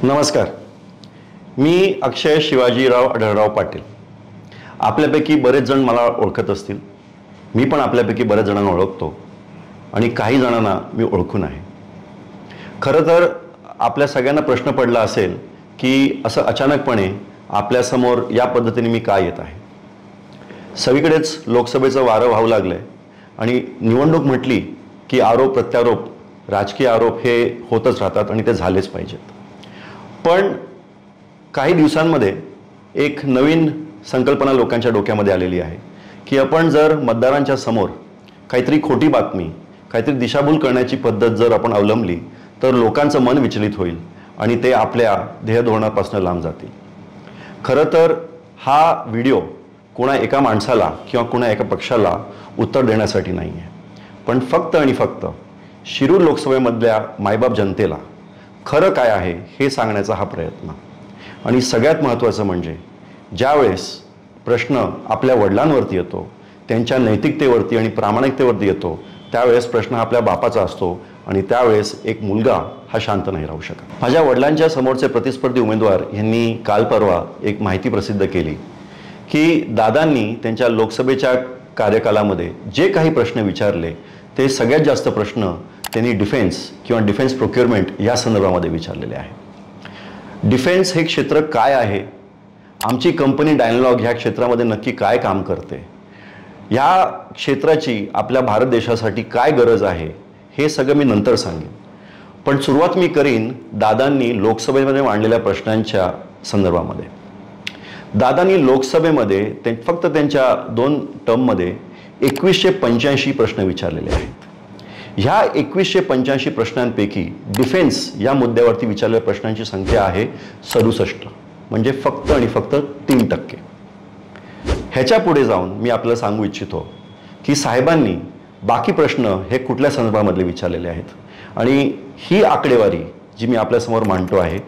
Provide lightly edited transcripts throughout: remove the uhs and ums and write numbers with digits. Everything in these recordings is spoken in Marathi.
नमस्कार, मी अक्षय शिवाजीराव आढळराव पाटील. आपल्यापैकी बरेच जण मला ओळखत असतील. मी पण आपल्यापैकी बरेच जणांना ओळखतो आणि काही जणांना मी ओळखून आहे. खरं तर आपल्या सगळ्यांना प्रश्न पडला असेल की असं अचानकपणे आपल्यासमोर या पद्धतीने मी का येत आहे. सगळीकडेच लोकसभेचं वारं वाहू लागलंय आणि निवडणूक म्हटली की आरोप प्रत्यारोप, राजकीय आरोप हे होतच राहतात आणि ते झालेच पाहिजेत. पण काही दिवसांमध्ये एक नवीन संकल्पना लोकांच्या डोक्यामध्ये आलेली आहे की आपण जर मतदारांच्या समोर काहीतरी खोटी बातमी, काहीतरी दिशाभूल करण्याची पद्धत जर आपण अवलंबली तर लोकांचं मन विचलित होईल आणि ते आपल्या ध्येयधोरणापासून लांब जातील. खरं तर हा व्हिडिओ कोणा एका माणसाला किंवा कोणा एका पक्षाला उत्तर देण्यासाठी नाही आहे, पण फक्त आणि फक्त शिरूर लोकसभेमधल्या मायबाप जनतेला खरं काय आहे हे सांगण्याचा हा प्रयत्न. आणि सगळ्यात महत्त्वाचं म्हणजे ज्यावेळेस प्रश्न आपल्या वडिलांवरती येतो, त्यांच्या नैतिकतेवरती आणि प्रामाणिकतेवरती येतो, त्यावेळेस प्रश्न आपल्या बापाचा असतो आणि त्यावेळेस एक मुलगा हा शांत नाही राहू शकत. माझ्या वडिलांच्या समोरचे प्रतिस्पर्धी उमेदवार यांनी काल परवा एक माहिती प्रसिद्ध केली की दादांनी त्यांच्या लोकसभेच्या कार्यकालामध्ये जे काही प्रश्न विचारले ते सगळ्यात जास्त प्रश्न त्यांनी डिफेन्स किंवा डिफेन्स प्रोक्युरमेंट या संदर्भामध्ये विचारलेले आहे. डिफेन्स हे क्षेत्र काय आहे, आमची कंपनी डायनलॉग ह्या क्षेत्रामध्ये नक्की काय काम करते, ह्या क्षेत्राची आपल्या भारत देशासाठी काय गरज आहे हे सगळं मी नंतर सांगेन. पण सुरुवात मी करीन दादांनी लोकसभेमध्ये मांडलेल्या प्रश्नांच्या संदर्भामध्ये. दादांनी लोकसभेमध्ये फक्त त्यांच्या 2 टर्ममध्ये 2185 प्रश्न विचारलेले आहेत. ह्या 2185 प्रश्नांपैकी डिफेन्स या मुद्द्यावरती विचारलेल्या प्रश्नांची संख्या आहे 67, म्हणजे फक्त आणि फक्त 3%. ह्याच्या पुढे जाऊन मी आपल्याला सांगू इच्छितो की साहेबांनी बाकी प्रश्न हे कुठल्या संदर्भामधले विचारलेले आहेत आणि ही आकडेवारी जी मी आपल्यासमोर मांडतो आहे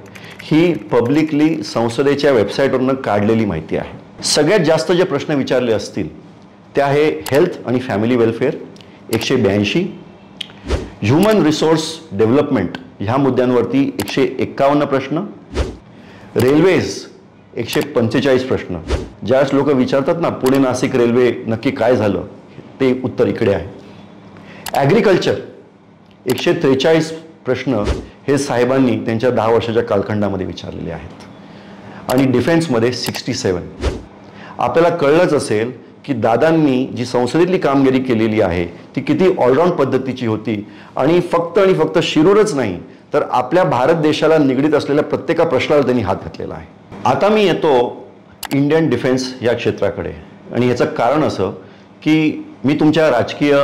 ही पब्लिकली संसदेच्या वेबसाईटवरून काढलेली माहिती आहे. सगळ्यात जास्त जे प्रश्न विचारले असतील ते आहे हेल्थ आणि family welfare 182, human resource development ह्या मुद्द्यांवरती 151 प्रश्न, रेल्वेज 145 प्रश्न. ज्यावेळेस लोक विचारतात ना पुणे नाशिक रेल्वे नक्की काय झालं, ते उत्तर इकडे आहे. ॲग्रिकल्चर 143 प्रश्न हे साहेबांनी त्यांच्या 10 वर्षाच्या कालखंडामध्ये विचारलेले आहेत. आणि डिफेन्समध्ये 67. आपल्याला कळलंच असेल की दादांनी जी संसदेतली कामगिरी केलेली आहे ती किती ऑलराऊंड पद्धतीची होती आणि फक्त शिरूरच नाही तर आपल्या भारत देशाला निगडीत असलेल्या प्रत्येक प्रश्नाला त्यांनी हात घातलेला आहे. आता मी येतो इंडियन डिफेन्स या क्षेत्राकडे आणि ह्याचं कारण असं की मी तुमच्या राजकीय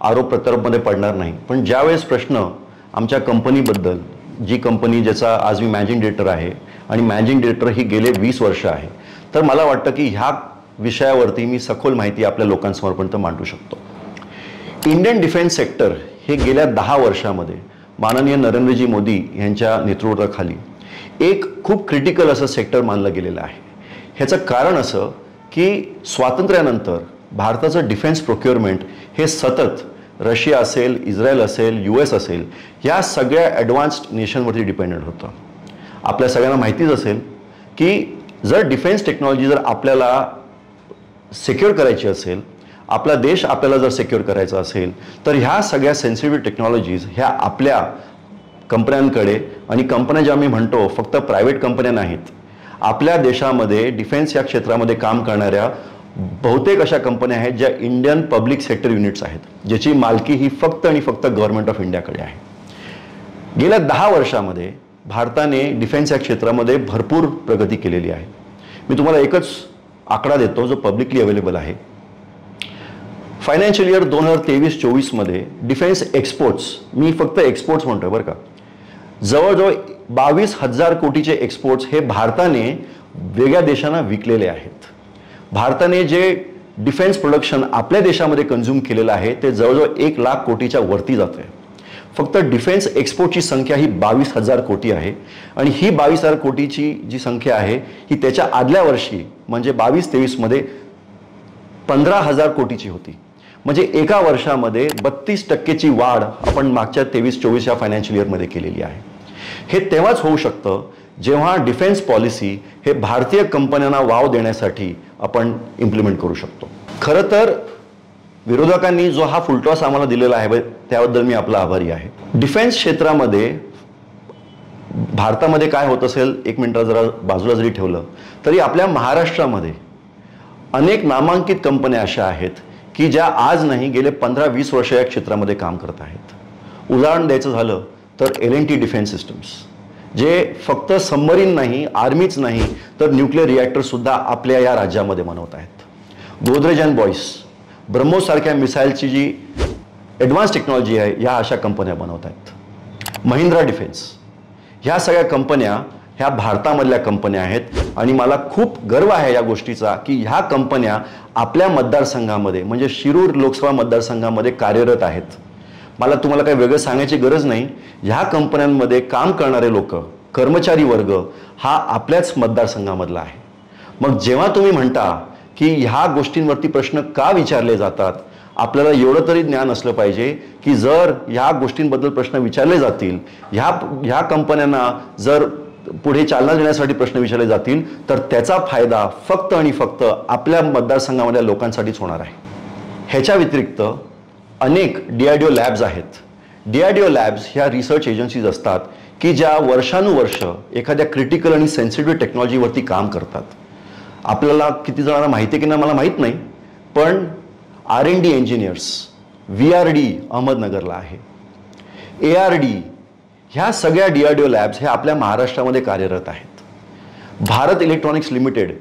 आरोप प्रत्यारोपमध्ये पडणार नाही, पण ज्यावेळेस प्रश्न आमच्या कंपनीबद्दल, जी कंपनी ज्याचा आज मी मॅनेजिंग डिरेक्टर आहे आणि मॅनेजिंग डिरेक्टर ही गेले 20 वर्ष आहे, तर मला वाटतं की ह्या विषयावरती मी सखोल माहिती आपल्या लोकांसमोरपर्यंत मांडू शकतो. इंडियन डिफेन्स सेक्टर हे गेल्या 10 वर्षामध्ये माननीय नरेंद्रजी मोदी यांच्या नेतृत्वाखाली एक खूप क्रिटिकल असं सेक्टर मानलं गेलेलं आहे. ह्याचं कारण असं की स्वातंत्र्यानंतर भारताचं डिफेन्स प्रोक्युरमेंट हे सतत रशिया असेल, इस्रायल असेल, US असेल ह्या सगळ्या ॲडव्हान्स्ड नेशनवरती डिपेंडेंट होतं. आपल्या सगळ्यांना माहितीच असेल की जर डिफेन्स टेक्नॉलॉजी जर आपल्याला सिक्युअर करायची असेल, आपला देश आपल्याला जर सिक्युअर करायचा असेल तर ह्या सगळ्या सेन्सिटिव्ह टेक्नॉलॉजीज ह्या आपल्या कंपन्यांकडे, आणि कंपन्या ज्या मी म्हणतो फक्त प्रायव्हेट कंपन्या नाहीत, आपल्या देशामध्ये डिफेन्स या क्षेत्रामध्ये काम करणाऱ्या बहुतेक अशा कंपन्या आहेत ज्या इंडियन पब्लिक सेक्टर युनिट्स आहेत, ज्याची मालकी ही फक्त आणि फक्त गव्हर्नमेंट ऑफ इंडियाकडे आहे. गेल्या 10 वर्षामध्ये भारताने डिफेन्स या क्षेत्रामध्ये भरपूर प्रगती केलेली आहे. मी तुम्हाला एकच आकडा देतो जो पब्लिकली अवेलेबल आहे. फायनान्शियल इयर 2023-24 मध्ये डिफेन्स एक्सपोर्ट्स, मी फक्त एक्सपोर्ट्स म्हणतोय बरं का, जवळजवळ 22,000 कोटीचे एक्सपोर्ट्स हे भारताने वेगळ्या देशांना विकलेले आहेत. भारताने जे डिफेन्स प्रोडक्शन आपल्या देशामध्ये कंझ्युम केलेलं आहे ते जवळजवळ 1 लाख कोटीच्या वरती जाते. फक्त डिफेन्स एक्सपोर्टची संख्या ही 22,000 कोटी आहे आणि ही 22,000 कोटीची जी संख्या आहे ही त्याच्या आदल्या वर्षी म्हणजे 22-23 मध्ये 15,000 कोटीची होती. म्हणजे एका वर्षामध्ये 32% ची वाढ आपण मागच्या 23-24 या फायनान्शियल इयरमध्ये केलेली आहे. हे तेव्हाच होऊ शकतं जेव्हा डिफेन्स पॉलिसी हे भारतीय कंपन्यांना वाव देण्यासाठी आपण इम्प्लिमेंट करू शकतो. खरं तर विरोधकांनी जो हा फुलटॉस आम्हाला दिलेला आहे त्याबद्दल मी आपला आभारी आहे. डिफेन्स क्षेत्रामध्ये भारतामध्ये काय होत असेल एक मिनिट जरा बाजूला जरी ठेवलं तरी आपल्या महाराष्ट्रामध्ये अनेक नामांकित कंपन्या अशा आहेत की ज्या आज नाही गेले 15-20 वर्ष या क्षेत्रामध्ये काम करत आहेत. उदाहरण द्यायचं झालं तर L&T डिफेन्स सिस्टम्स, जे फक्त सबमरीन नाही, आर्मीच नाही तर न्यूक्लिअर रिॲक्टर सुद्धा आपल्या या राज्यामध्ये बनवत आहेत. गोदरेज अँड बॉयस, ब्रह्मोस सारख्या मिसाईलची जी ॲडव्हान्स टेक्नॉलॉजी आहे या अशा कंपन्या बनवत आहेत. महिंद्रा डिफेन्स, ह्या सगळ्या कंपन्या ह्या भारतामधल्या कंपन्या आहेत आणि मला खूप गर्व आहे या गोष्टीचा की ह्या कंपन्या आपल्या मतदारसंघामध्ये म्हणजे शिरूर लोकसभा मतदारसंघामध्ये कार्यरत आहेत. मला तुम्हाला काही वेगळं सांगायची गरज नाही. ह्या कंपन्यांमध्ये काम करणारे लोक, कर्मचारी वर्ग हा आपल्याच मतदारसंघामधला आहे. मग जेव्हा तुम्ही म्हणता की ह्या गोष्टींवरती प्रश्न का विचारले जातात, आपल्याला एवढं तरी ज्ञान असलं पाहिजे की जर ह्या गोष्टींबद्दल प्रश्न विचारले जातील, ह्या कंपन्यांना जर पुढे चालना देण्यासाठी प्रश्न विचारले जातील तर त्याचा फायदा फक्त आणि फक्त आपल्या मतदारसंघामधल्या लोकांसाठीच होणार आहे. ह्याच्या व्यतिरिक्त अनेक DRDO लॅब्स आहेत. DRDO लॅब्स ह्या रिसर्च एजन्सीज असतात की ज्या वर्षानुवर्ष एखाद्या क्रिटिकल आणि सेन्सिटिव्ह टेक्नॉलॉजीवरती काम करतात. आपल्याला किती जणांना माहिती आहे की नाही मला माहीत नाही, पण R&D इंजिनियर्स VRD अहमदनगरला आहे. ARD ह्या सगळ्या DRDO लॅब्स हे आपल्या महाराष्ट्रामध्ये कार्यरत आहेत. भारत इलेक्ट्रॉनिक्स लिमिटेड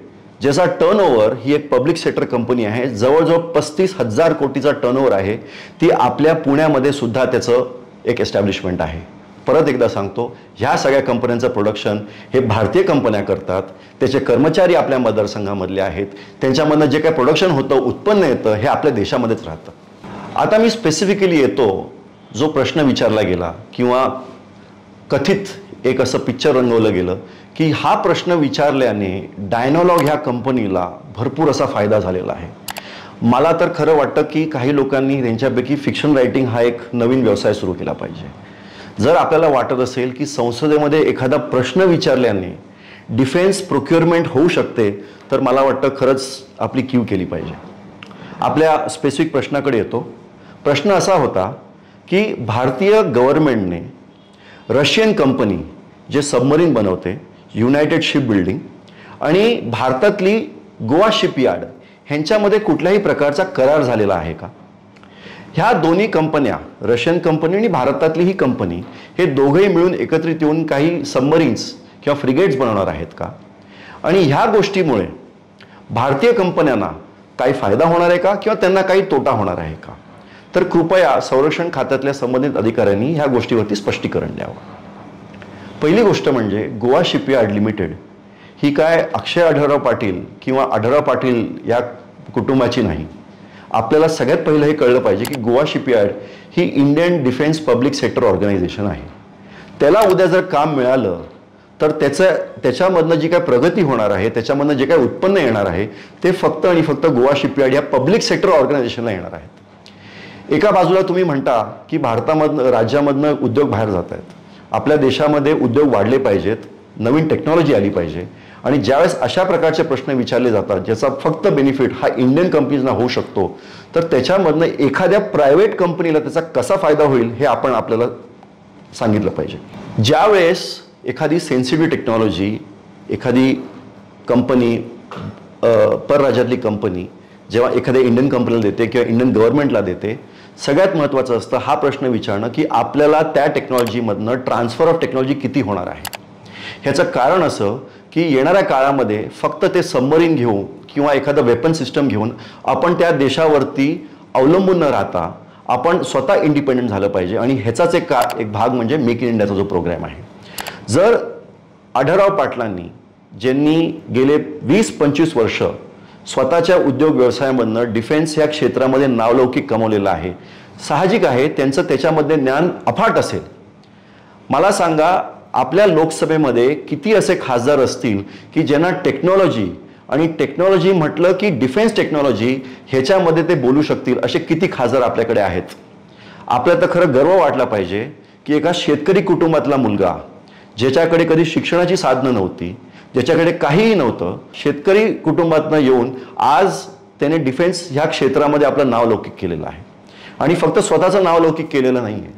ज्याचा टर्नओव्हर ही एक पब्लिक सेक्टर कंपनी आहे, जवळजवळ 35,000 कोटीचा टर्नओव्हर आहे, ती आपल्या पुण्यामध्ये सुद्धा त्याचं एक एस्टॅब्लिशमेंट आहे. परत एकदा सांगतो, ह्या सगळ्या कंपन्यांचं प्रोडक्शन हे भारतीय कंपन्या करतात. त्याचे कर्मचारी आपल्या मतदारसंघामधले आहेत. त्यांच्यामधनं जे काही प्रोडक्शन होतं, उत्पन्न येतं, हे आपल्या देशामध्येच राहतं. आता मी स्पेसिफिकली येतो जो प्रश्न विचारला गेला किंवा कथित एक असं पिक्चर रंगवलं गेलं की हा प्रश्न विचारल्याने डायनॉलॉग ह्या कंपनीला भरपूर असा फायदा झालेला आहे. मला तर खरं वाटतं की काही लोकांनी त्यांच्यापैकी फिक्शन रायटिंग हा एक नवीन व्यवसाय सुरू केला पाहिजे. जर आपल्याला वाटत असेल की संसदेमध्ये एखादा प्रश्न विचारल्याने डिफेन्स प्रोक्युअरमेंट होऊ शकते तर मला वाटतं खरंच आपली क्यू केली पाहिजे. आपल्या स्पेसिफिक प्रश्नाकडे येतो. प्रश्न असा होता की भारतीय गव्हर्नमेंटने रशियन कंपनी जे सबमरीन बनवते, युनायटेड शिप बिल्डिंग आणि भारतातली गोवा शिपयार्ड ह्यांच्यामध्ये कुठल्याही प्रकारचा करार झालेला आहे का? ह्या दोन्ही कंपन्या, रशियन कंपनी आणि भारतातली ही कंपनी, हे दोघेही मिळून एकत्रित येऊन काही सबमरीन्स किंवा फ्रिगेट्स बनवणार आहेत का? आणि ह्या गोष्टीमुळे भारतीय कंपन्यांना काही फायदा होणार आहे का किंवा त्यांना काही तोटा होणार आहे का? तर कृपया संरक्षण खात्यातल्या संबंधित अधिकाऱ्यांनी ह्या गोष्टीवरती स्पष्टीकरण द्यावं. पहिली गोष्ट म्हणजे गोवा शिपयार्ड लिमिटेड ही काय अक्षय आढळराव पाटील किंवा आढळराव पाटील या कुटुंबाची नाही. आपल्याला सगळ्यात पहिलं हे कळलं पाहिजे की गोवा शिपयार्ड ही Indian defence public sector organisation आहे. त्याला उद्या जर काम मिळालं तर त्याच्यामधनं जी काय प्रगती होणार आहे, त्याच्यामधनं जे काय उत्पन्न येणार आहे ते फक्त आणि फक्त गोवा शिपयार्ड या पब्लिक सेक्टर ऑर्गनायझेशनला येणार आहेत. एका बाजूला तुम्ही म्हणता की भारतामधनं, राज्यामधनं उद्योग बाहेर जात आहेत. आपल्या देशामध्ये उद्योग वाढले पाहिजेत, नवीन टेक्नॉलॉजी आली पाहिजे आणि ज्यावेळेस अशा प्रकारचे प्रश्न विचारले जातात ज्याचा फक्त बेनिफिट हा इंडियन कंपनीजना होऊ शकतो तर त्याच्यामधनं एखाद्या प्रायव्हेट कंपनीला त्याचा कसा फायदा होईल हे आपण आपल्याला सांगितलं पाहिजे. ज्यावेळेस एखादी सेन्सिटिव्ह टेक्नॉलॉजी एखादी कंपनी, परराज्यातली कंपनी जेव्हा एखाद्या इंडियन कंपनीला देते किंवा इंडियन गव्हर्नमेंटला देते, सगळ्यात महत्त्वाचं असतं हा प्रश्न विचारणं की आपल्याला त्या टेक्नॉलॉजीमधनं ट्रान्सफर ऑफ टेक्नॉलॉजी किती होणार आहे. ह्याचं कारण असं की येणाऱ्या काळामध्ये फक्त ते सबमरीन घेऊन किंवा एखादं वेपन सिस्टम घेऊन आपण त्या देशावरती अवलंबून न राहता आपण स्वतः इंडिपेंडंट झालं पाहिजे आणि ह्याचाच एक भाग म्हणजे मेक इन इंडियाचा जो प्रोग्राम आहे. जर आढळराव पाटलांनी, ज्यांनी गेले 20-25 वर्ष स्वतःच्या उद्योग व्यवसायामधनं डिफेन्स या क्षेत्रामध्ये नावलौकिक कमवलेलं आहे, साहजिक आहे त्यांचं त्याच्यामध्ये ज्ञान अफाट असेल. मला सांगा, आपल्या लोकसभेमध्ये किती असे खासदार असतील की ज्यांना टेक्नॉलॉजी म्हटलं की डिफेन्स टेक्नॉलॉजी ह्याच्यामध्ये ते बोलू शकतील असे किती खासदार आपल्याकडे आहेत. आपल्याला तर खरं गर्व वाटला पाहिजे की एका शेतकरी कुटुंबातला मुलगा ज्याच्याकडे कधी शिक्षणाची साधनं नव्हती, ज्याच्याकडे काहीही नव्हतं, शेतकरी कुटुंबातनं येऊन आज त्याने डिफेन्स ह्या क्षेत्रामध्ये आपलं नाव लौकिक केलेलं आहे. आणि फक्त स्वतःचं नाव लौकिक केलेलं नाही आहे,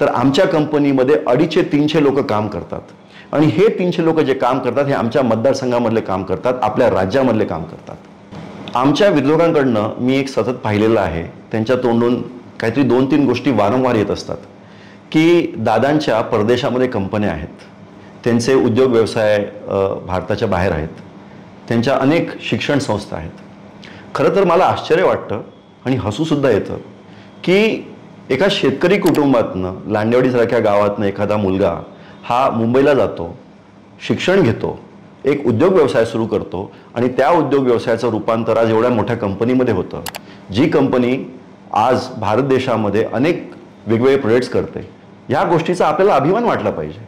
तर आमच्या कंपनीमध्ये 250-300 लोक काम करतात. आणि हे 300 लोक जे काम करतात हे आमच्या मतदारसंघामधले काम करतात, आपल्या राज्यामधले काम करतात. आमच्या विरोधकांकडनं मी एक सतत पाहिलेलं आहे, त्यांच्या तोंडून काहीतरी 2-3 गोष्टी वारंवार येत असतात की दादांच्या परदेशामध्ये कंपन्या आहेत, त्यांचे उद्योग व्यवसाय भारताच्या बाहेर आहेत, त्यांच्या अनेक शिक्षण संस्था आहेत. खरं तर मला आश्चर्य वाटतं आणि हसूसुद्धा येतं की एका शेतकरी कुटुंबातनं, लांडेवाडीसारख्या गावातनं एखादा मुलगा हा मुंबईला जातो, शिक्षण घेतो, एक उद्योग व्यवसाय सुरू करतो आणि त्या उद्योग व्यवसायाचं रूपांतर आज एवढ्या मोठ्या कंपनीमध्ये होतं, जी कंपनी आज भारत देशामध्ये अनेक वेगवेगळे प्रोजेक्ट्स करते. या गोष्टीचा आपल्याला अभिमान वाटला पाहिजे.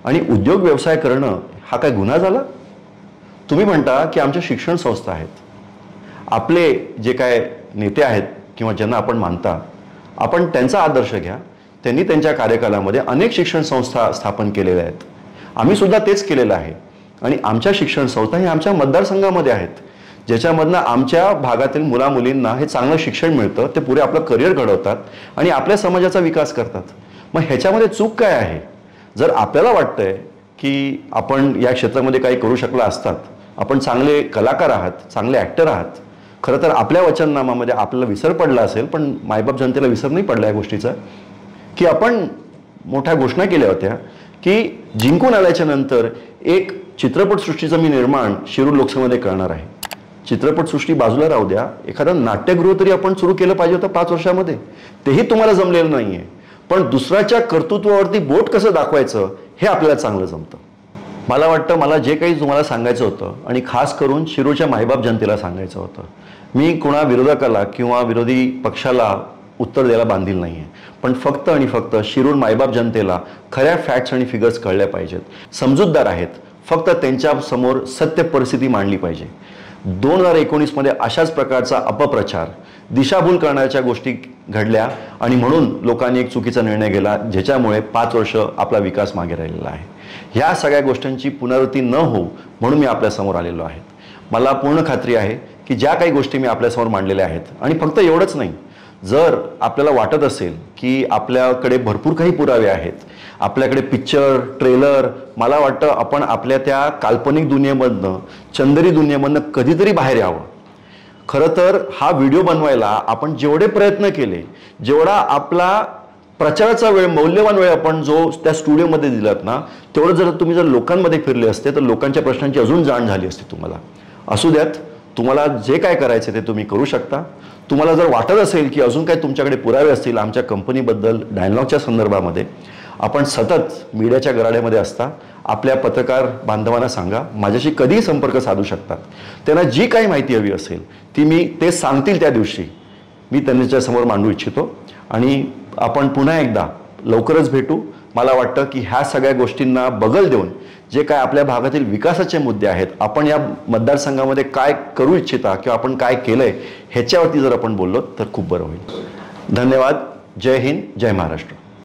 आणि उद्योग व्यवसाय करणं हा काय गुन्हा झाला? तुम्ही म्हणता की आमच्या शिक्षण संस्था आहेत, आपले जे काय नेते आहेत किंवा ज्यांना आपण मानता, आपण त्यांचा आदर्श घ्या. त्यांनी त्यांच्या कार्यकालामध्ये अनेक शिक्षण संस्था स्थापन केलेल्या आहेत. आम्ही सुद्धा तेच केलेलं आहे. आणि आमच्या शिक्षण संस्था हे आमच्या मतदारसंघामध्ये आहेत, ज्याच्यामधनं आमच्या भागातील मुलामुलींना हे चांगलं शिक्षण मिळतं, ते पुढे आपलं करिअर घडवतात आणि आपल्या समाजाचा विकास करतात. मग ह्याच्यामध्ये चूक काय आहे? जर आपल्याला वाटतंय की आपण या क्षेत्रामध्ये काही करू शकला असतात, आपण चांगले कलाकार आहात, चांगले ॲक्टर आहात, खरं तर आपल्या वचननामामध्ये आपल्याला विसर पडला असेल, पण मायबाप जनतेला विसर नाही पडला या गोष्टीचा, की आपण मोठ्या घोषणा केल्या होत्या की जिंकून आल्याच्या नंतर एक चित्रपटसृष्टीचं मी निर्माण शिरूर लोकसभेमध्ये करणार आहे. चित्रपटसृष्टी बाजूला राहू द्या, एखादं नाट्यगृह तरी आपण सुरू केलं पाहिजे होतं 5 वर्षामध्ये. तेही तुम्हाला जमलेलं नाही आहे. पण दुसऱ्याच्या कर्तृत्वावरती बोट कसं दाखवायचं हे आपल्याला चांगलं जमतं. मला वाटतं मला जे काही तुम्हाला सांगायचं होतं आणि खास करून शिरूरच्या मायबाप जनतेला सांगायचं होतं, मी कोणा विरोधकाला किंवा विरोधी पक्षाला उत्तर द्यायला बांधील नाही आहे, पण फक्त आणि फक्त शिरूर मायबाप जनतेला खऱ्या फॅक्ट्स आणि फिगर्स कळल्या पाहिजेत. समजूतदार आहेत, फक्त त्यांच्या समोर सत्य परिस्थिती मांडली पाहिजे. 2019 मध्ये अशाच प्रकारचा अपप्रचार, दिशाभूल करण्याच्या गोष्टी घडल्या आणि म्हणून लोकांनी एक चुकीचा निर्णय घेतला, ज्याच्यामुळे 5 वर्ष आपला विकास मागे राहिलेला आहे. ह्या सगळ्या गोष्टींची पुनरावृत्ती न होऊ म्हणून मी आपल्यासमोर आलेलो आहे. मला पूर्ण खात्री आहे की ज्या काही गोष्टी मी आपल्यासमोर मांडलेल्या आहेत, आणि फक्त एवढंच नाही, जर आपल्याला वाटत असेल की आपल्याकडे भरपूर काही पुरावे आहेत, आपल्याकडे पिक्चर, ट्रेलर, मला वाटतं आपण आपल्या त्या काल्पनिक दुनियेमधनं, चंदेरी दुनियेमधनं कधीतरी बाहेर यावं. खरं तर हा व्हिडिओ बनवायला आपण जेवढे प्रयत्न केले, जेवढा आपला प्रचाराचा वेळ, मौल्यवान वेळ आपण जो त्या स्टुडिओमध्ये दिलात ना, तेवढं जर लोकांमध्ये फिरले असते तर लोकांच्या प्रश्नांची अजून जाण झाली असती तुम्हाला. असू द्यात, तुम्हाला जे काय करायचे ते तुम्ही करू शकता. तुम्हाला जर वाटत असेल की अजून काही तुमच्याकडे पुरावे असतील आमच्या कंपनीबद्दल, डायलॉगच्या संदर्भामध्ये, आपण सतत मीडियाच्या गराड्यामध्ये असता, आपल्या पत्रकार बांधवांना सांगा, माझ्याशी कधीही संपर्क साधू शकतात. त्यांना जी काही माहिती हवी असेल ती ते सांगतील त्या दिवशी मी त्यांच्या समोर मांडू इच्छितो. आणि आपण पुन्हा एकदा लवकरच भेटू. मला वाटतं की ह्या सगळ्या गोष्टींना बगल देऊन जे काय आपल्या भागातील विकासाचे मुद्दे आहेत, आपण या मतदारसंघामध्ये काय करू इच्छिता किंवा आपण काय केलंय ह्याच्यावरती जर आपण बोललो तर खूप बरं होईल. धन्यवाद. जय हिंद, जय महाराष्ट्र.